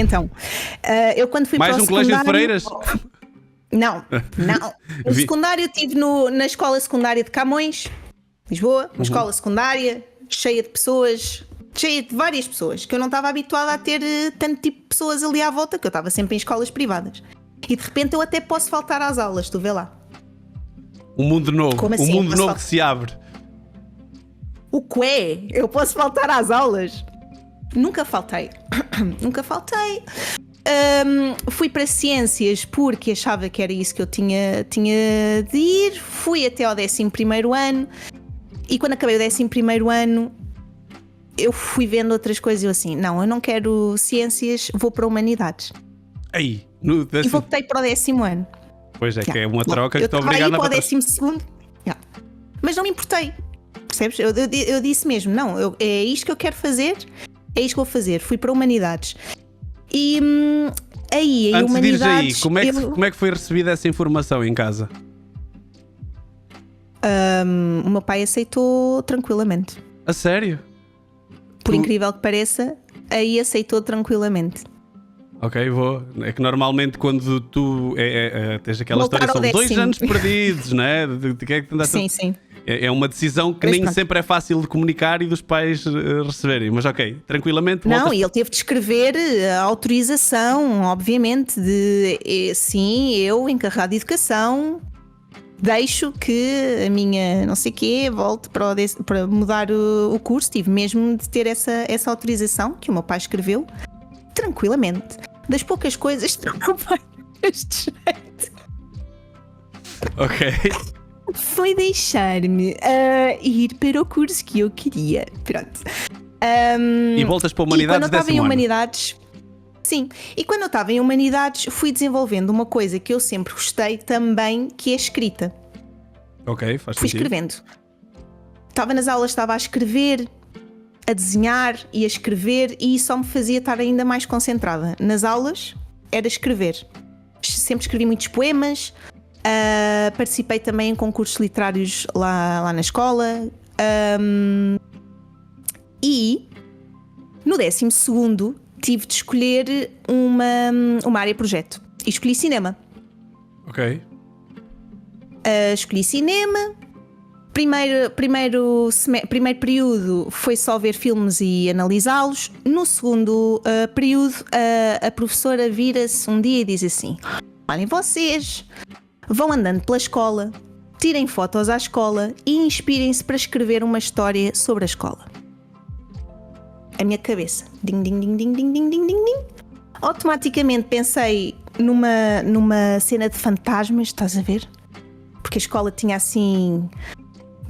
Então, eu quando fui Mais para o um colégio de secundário... freiras? Não. No secundário estive na escola secundária de Camões, Lisboa, uma escola secundária cheia de pessoas, cheia de várias pessoas, que eu não estava habituada a ter tanto tipo de pessoas ali à volta, que eu estava sempre em escolas privadas. E de repente eu até posso faltar às aulas, tu vê lá. Um mundo novo. Como assim? Um mundo novo que se abre. O que é? Eu posso faltar às aulas? Nunca faltei. Nunca faltei. Fui para ciências porque achava que era isso que eu tinha de ir. Fui até ao 11º ano. E quando acabei o 11º ano, eu fui vendo outras coisas. Eu assim, não, eu não quero ciências, vou para humanidades. Aí, E voltei para o 10º ano. Pois é, que é uma troca que estou eu obrigado estava a aí para o 12º. Mas não me importei. Percebes? Eu disse mesmo, não, é isto que eu quero fazer, é isto que vou fazer. Fui para humanidades. E aí, em Antes de ires aí, humanidades... como é que foi recebida essa informação em casa? O meu pai aceitou tranquilamente. A sério? Por incrível que pareça, aí aceitou tranquilamente. Ok, vou. É que normalmente quando tu tens aquela Voltar história, ao são 2 10º. anos perdidos, né? De que é que tu andaste a... Sim. É uma decisão que Mas nem pronto. sempre é fácil de comunicar e dos pais receberem. Mas ok, tranquilamente. Não, e ele teve de escrever a autorização, obviamente, de sim, eu, encarregado de educação, deixo que a minha não sei quê volte para mudar o curso. Tive mesmo de ter essa autorização que o meu pai escreveu tranquilamente. Das poucas coisas que o meu pai fez de jeito Ok. foi deixar-me ir para o curso que eu queria. Pronto. E voltas para E quando Humanidades eu estava em 10º ano. Humanidades, sim, e quando eu estava em Humanidades, fui desenvolvendo uma coisa que eu sempre gostei também, que é escrita. Ok, faz Fui sentido. escrevendo. Estava nas aulas, estava a escrever, a desenhar e a escrever, e isso só me fazia estar ainda mais concentrada. Nas aulas, era escrever. Sempre escrevi muitos poemas. Participei também em concursos literários lá na escola. E no 12º tive de escolher uma área projeto. E escolhi cinema. Ok. Escolhi cinema. Primeiro período foi só ver filmes e analisá-los. No segundo período, a professora vira-se um dia e diz assim: olhem, vocês vão andando pela escola, tirem fotos à escola e inspirem-se para escrever uma história sobre a escola. A minha cabeça, ding, ding, ding, ding, ding, ding, ding, ding, ding. Automaticamente pensei numa cena de fantasmas, estás a ver? Porque a escola tinha assim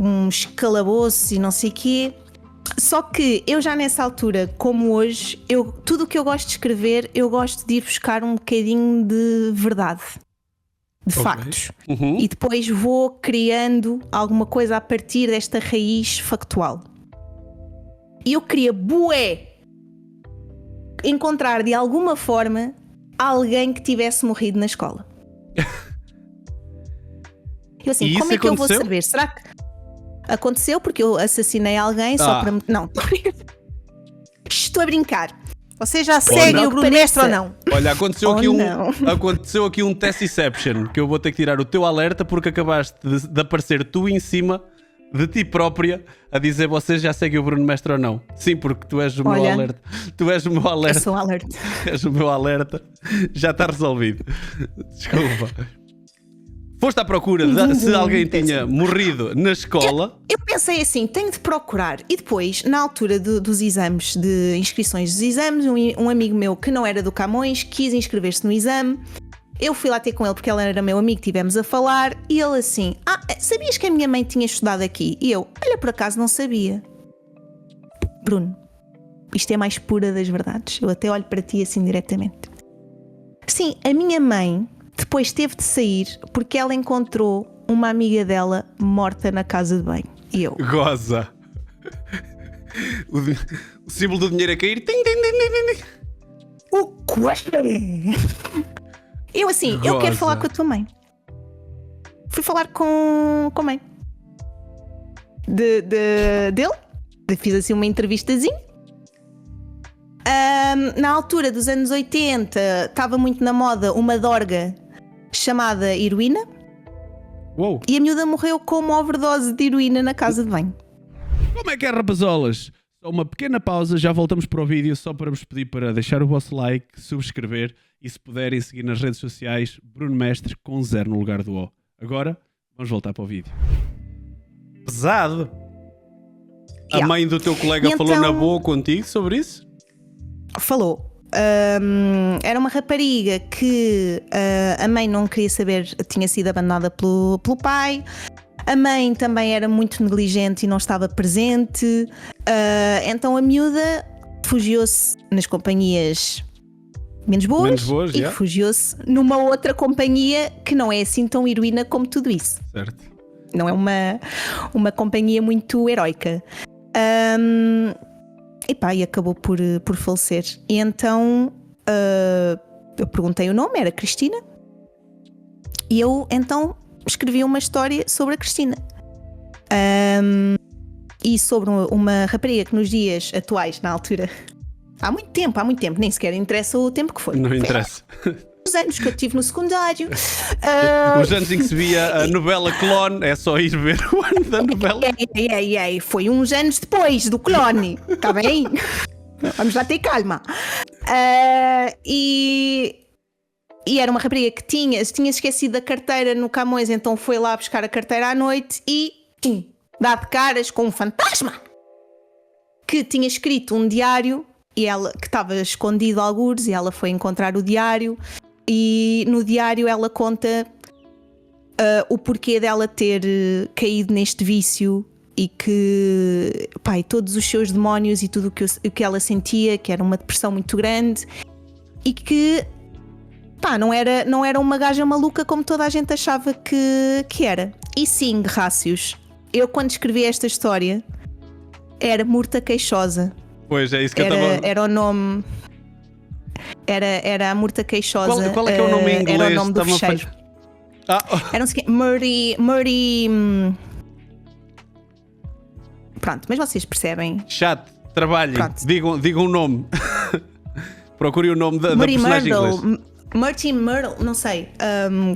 uns calabouços e não sei o quê. Só que eu já nessa altura, como hoje, tudo o que eu gosto de escrever, eu gosto de ir buscar um bocadinho de verdade, de factos. E depois vou criando alguma coisa a partir desta raiz factual. E eu queria encontrar de alguma forma alguém que tivesse morrido na escola. Eu assim, como é que eu vou saber? Será que aconteceu porque eu assassinei alguém só para... Não, estou a brincar. Você já segue o Bruno Mestre ou não? Olha, aconteceu aqui um Tessicception, que eu vou ter que tirar o teu alerta porque acabaste de aparecer tu em cima de ti própria a dizer você já segue o Bruno Mestre ou não. Sim, porque tu és o meu alerta. Tu és o meu alerta. Eu sou o alerta. És o meu alerta. Já está resolvido. Desculpa. Foste à procura se alguém tinha morrido na escola. Eu pensei assim, tenho de procurar. E depois, na altura dos exames, de inscrições dos exames, um amigo meu que não era do Camões quis inscrever-se no exame. Eu fui lá ter com ele porque ele era meu amigo, estivemos a falar. E ele assim, sabias que a minha mãe tinha estudado aqui? E eu, olha, por acaso não sabia. Bruno, isto é mais pura das verdades. Eu até olho para ti assim diretamente. Sim, a minha mãe depois teve de sair porque ela encontrou uma amiga dela morta na casa de banho. E eu... Goza. O símbolo do dinheiro a cair. Tim, tim, tim, tim. O quê? Eu assim, Goza. Eu quero falar com a tua mãe. Fui falar com a mãe dele. Fiz assim uma entrevistazinha. Na altura dos anos 80 estava muito na moda uma dorga chamada heroína. Uou. E a miúda morreu com uma overdose de heroína na casa de banho. Como é que é, rapazolas? Só uma pequena pausa, já voltamos para o vídeo, só para vos pedir para deixar o vosso like, subscrever e, se puderem, seguir nas redes sociais Bruno Mestre com 0 no lugar do O. Agora, vamos voltar para o vídeo. Pesado! A mãe do teu colega falou na boa contigo sobre isso? Falou. Era uma rapariga que a mãe não queria saber, tinha sido abandonada pelo pai. A mãe também era muito negligente e não estava presente. Então a miúda refugiou-se nas companhias menos boas e refugiou-se numa outra companhia que não é assim tão heroína como tudo isso. Certo. Não é uma companhia muito heroica. E acabou por falecer. E então eu perguntei o nome, era Cristina. E eu então escrevi uma história sobre a Cristina. E sobre uma rapariga que nos dias atuais, na altura, há muito tempo, nem sequer interessa o tempo que foi. Não interessa. Os anos que eu tive no secundário. Os anos em que se via a novela Clone, é só ir ver o ano da novela. Foi uns anos depois do Clone, está bem? Vamos lá ter calma. E era uma rapariga que tinha esquecido a carteira no Camões, então foi lá buscar a carteira à noite e dá de caras com um fantasma que tinha escrito um diário e ela, que estava escondido a algures, e ela foi encontrar o diário. E no diário ela conta o porquê dela ter caído neste vício e que todos os seus demónios e tudo o que ela sentia, que era uma depressão muito grande e que não era uma gaja maluca como toda a gente achava que era. E sim, Rácios, eu quando escrevi esta história era Murta Queixosa. Pois, é isso que eu estava... Era o nome... Era a Murta Queixosa. Qual é que é o nome em inglês? Era o nome do fecheiro. Era Murray... Pronto, mas vocês percebem. Chat, trabalhem, digam o nome. Procurem o nome da personagem inglês. Murty Myrtle, não sei.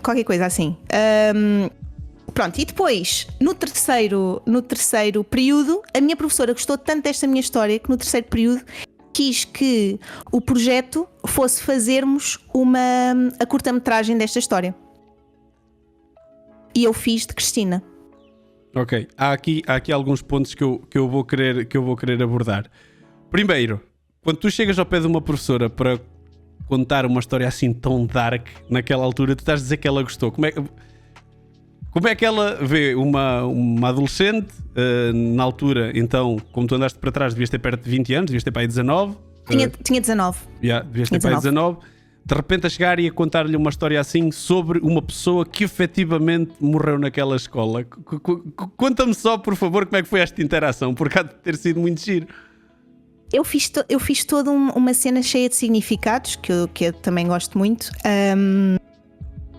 Qualquer coisa assim. Pronto, e depois, no terceiro período, a minha professora gostou tanto desta minha história que no terceiro período quis que o projeto fosse fazermos a curta-metragem desta história. E eu fiz de Cristina. Ok, há aqui alguns pontos que eu vou querer abordar. Primeiro, quando tu chegas ao pé de uma professora para contar uma história assim tão dark naquela altura, tu estás a dizer que ela gostou. Como é que ela vê uma adolescente, na altura, então, como tu andaste para trás, devias ter perto de 20 anos, devias ter para aí 19? Tinha 19. Devias ter para aí 19. De repente a chegar e a contar-lhe uma história assim sobre uma pessoa que efetivamente morreu naquela escola. Conta-me só, por favor, como é que foi esta interação, porque há de ter sido muito giro. Eu fiz toda uma cena cheia de significados, que eu também gosto muito.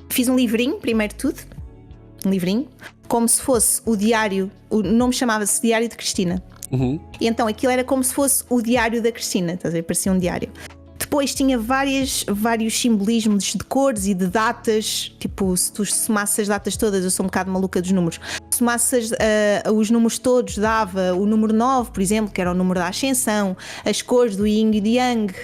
Fiz um livrinho, primeiro de tudo. Um livrinho, como se fosse o diário, o nome chamava-se Diário de Cristina. E então aquilo era como se fosse o diário da Cristina, estás a ver? Parecia um diário. Depois tinha vários simbolismos de cores e de datas, tipo, se tu somasses as datas todas, eu sou um bocado maluca dos números, se somasses os números todos, dava o número 9, por exemplo, que era o número da ascensão, as cores do Yin e do Yang,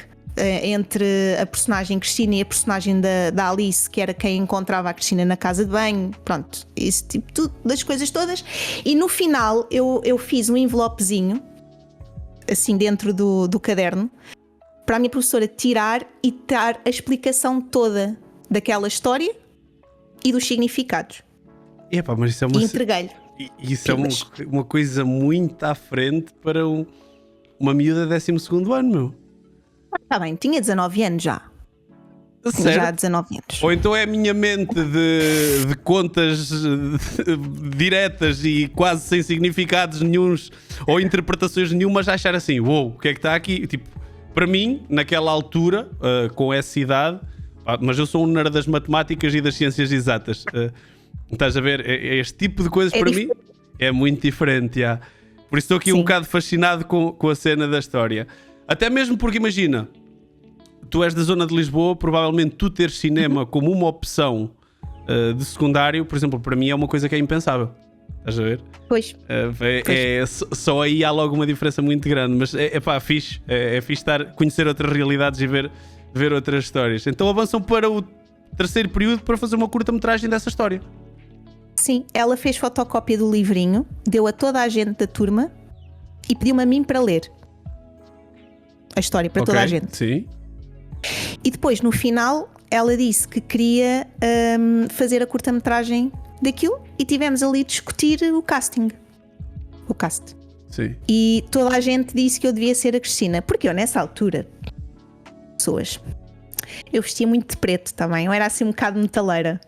entre a personagem Cristina e a personagem da Alice, que era quem encontrava a Cristina na casa de banho, pronto, esse tipo tudo, das coisas todas. E no final eu fiz um envelopezinho assim dentro do caderno para a minha professora tirar e dar a explicação toda daquela história e dos significados. Epá, mas isso é e entreguei-lhe. Isso é uma coisa muito à frente para uma miúda de 12º ano, meu. Está bem, tinha 19 anos já. Certo? Já 19 anos. Ou então é a minha mente de contas diretas e quase sem significados nenhuns ou interpretações nenhumas a achar assim, o que é que está aqui? Tipo, para mim, naquela altura, com essa idade, mas eu sou um nerd das matemáticas e das ciências exatas. Estás a ver? Este tipo de coisas para mim é muito diferente. Já. Por isso estou aqui um bocado fascinado com a cena da história. Até mesmo porque, imagina, tu és da zona de Lisboa, provavelmente tu teres cinema como uma opção de secundário, por exemplo, para mim é uma coisa que é impensável. Estás a ver? Pois. Só aí há logo uma diferença muito grande, mas fixe. É fixe conhecer outras realidades e ver outras histórias. Então avançam para o terceiro período para fazer uma curta-metragem dessa história. Sim, ela fez fotocópia do livrinho, deu a toda a gente da turma e pediu-me a mim para ler a história para toda a gente. Sim. E depois, no final, ela disse que queria fazer a curta-metragem daquilo e tivemos ali a discutir o casting. O cast. Sim. E toda a gente disse que eu devia ser a Cristina, porque eu nessa altura, pessoas, eu vestia muito de preto também, eu era assim um bocado metaleira.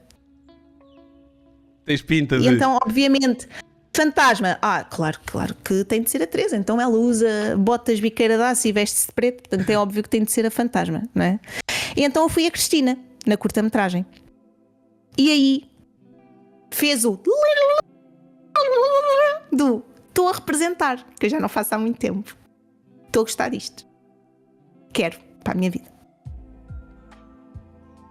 Tens pinta de... E então, obviamente, fantasma. Claro que tem de ser a Teresa. Então ela usa botas biqueira de aço e veste-se de preto. Portanto, é óbvio que tem de ser a fantasma, não é? E então eu fui a Cristina, na curta-metragem. E aí, fez o... Estou a representar, que eu já não faço há muito tempo. Estou a gostar disto. Quero, para a minha vida.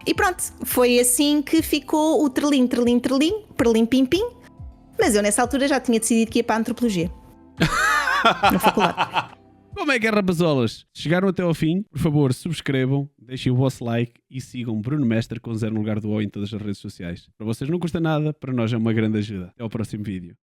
E pronto, foi assim que ficou o trelim, perlim, pim, pim. Mas eu nessa altura já tinha decidido que ia para a antropologia. Na faculdade. Como é que é, rapazolas? Chegaram até ao fim, por favor, subscrevam, deixem o vosso like e sigam Bruno Mestre com 0 no lugar do O em todas as redes sociais. Para vocês não custa nada, para nós é uma grande ajuda. Até ao próximo vídeo.